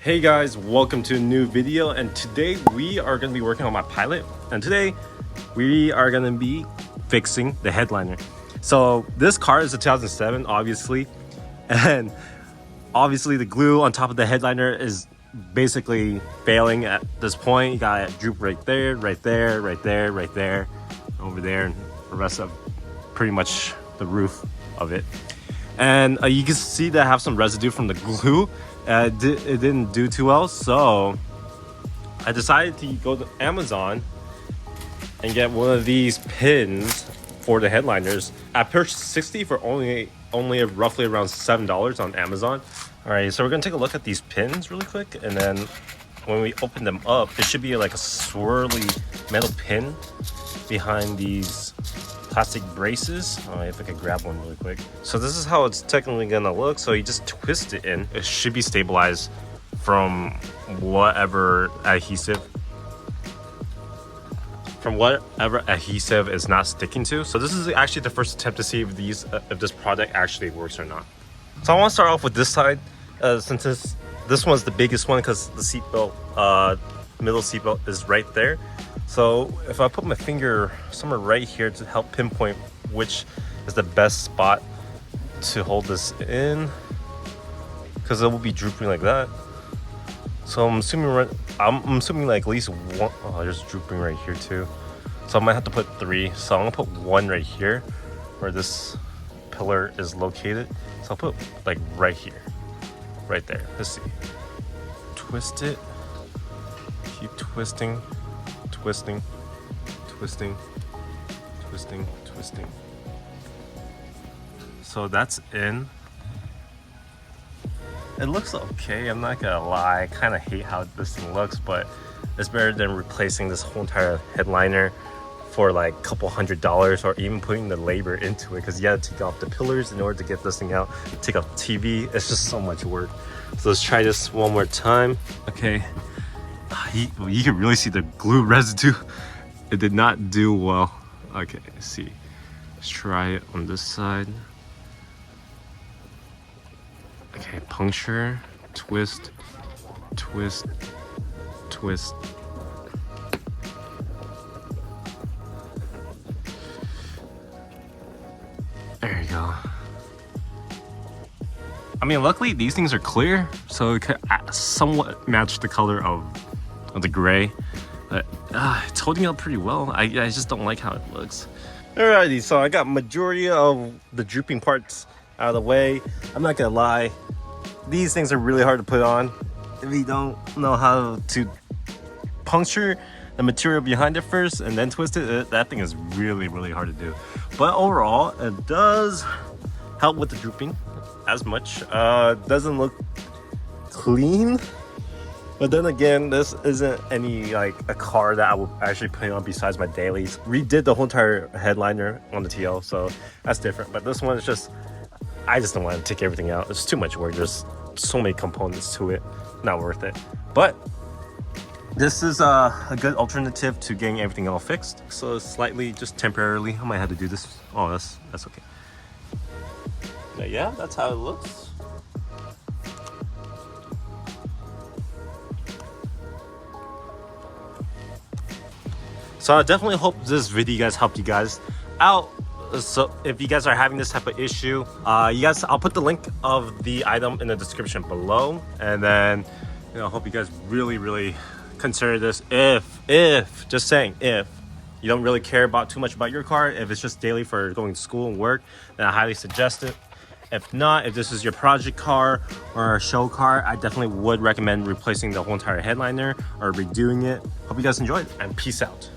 Hey guys, welcome to a new video, and today we are going to be working on my Pilot, and today we are going to be fixing the headliner. So this car is a 2007 obviously, and obviously the glue on top of the headliner is basically failing at this point. You got a droop right there, right there, right there, right there, over there, and the rest of pretty much the roof of it. And you can see that I have some residue from the glue. It didn't do too well, so I decided to go to Amazon and get one of these pins for the headliners. I purchased 60 for only roughly around $7 on Amazon. All right, so we're gonna take a look at these pins really quick, and then when we open them up, there should be like a swirly metal pin behind these plastic braces. If I could grab one really quick. So this is how it's technically gonna look. So you just twist it in. It should be stabilized from whatever adhesive is not sticking to. So this is actually the first attempt to see if this product actually works or not. So I want to start off with this side, since this one's the biggest one, because the seatbelt, middle seatbelt is right there. So if I put my finger somewhere right here to help pinpoint which is the best spot to hold this in, because it will be drooping like that. So I'm assuming like at least one. Oh, there's drooping right here too. So I might have to put 3. So I'm gonna put 1 right here where this pillar is located. So I'll put like right here, right there. Let's see. Twist it. Keep twisting. Twisting, twisting, twisting, twisting. So that's in. It looks okay, I'm not gonna lie. I kind of hate how this thing looks, but it's better than replacing this whole entire headliner for like a couple $100, or even putting the labor into it, because you gotta take off the pillars in order to get this thing out, take off the TV. It's just so much work. So let's try this one more time. Okay. You can really see the glue residue. It did not do well. Okay, let's see. Let's try it on this side. Okay, puncture, twist, twist, twist. There you go. I mean, luckily these things are clear, so it can somewhat match the color of the gray, but it's holding up pretty well. I just don't like how it looks. Alrighty, so I got majority of the drooping parts out of the way. I'm not gonna lie, these things are really hard to put on if you don't know how to puncture the material behind it first and then twist it. That thing is really hard to do, but overall it does help with the drooping as much. Doesn't look clean. But then again, this isn't any like a car that I would actually put on besides my dailies. Redid the whole entire headliner on the TL, so that's different. But this one is just, I just don't want to take everything out. It's too much work. There's so many components to it. Not worth it. But this is a good alternative to getting everything all fixed. So slightly, just temporarily, I might have to do this. Oh, that's okay. But yeah, that's how it looks. So I definitely hope this video guys helped you guys out. So if you guys are having this type of issue, I'll put the link of the item in the description below, and then I hope you guys really consider this. If just saying, if you don't really care about too much about your car, if it's just daily for going to school and work, then I highly suggest it. If not, if this is your project car or a show car, I definitely would recommend replacing the whole entire headliner or redoing it. Hope you guys enjoyed, and peace out.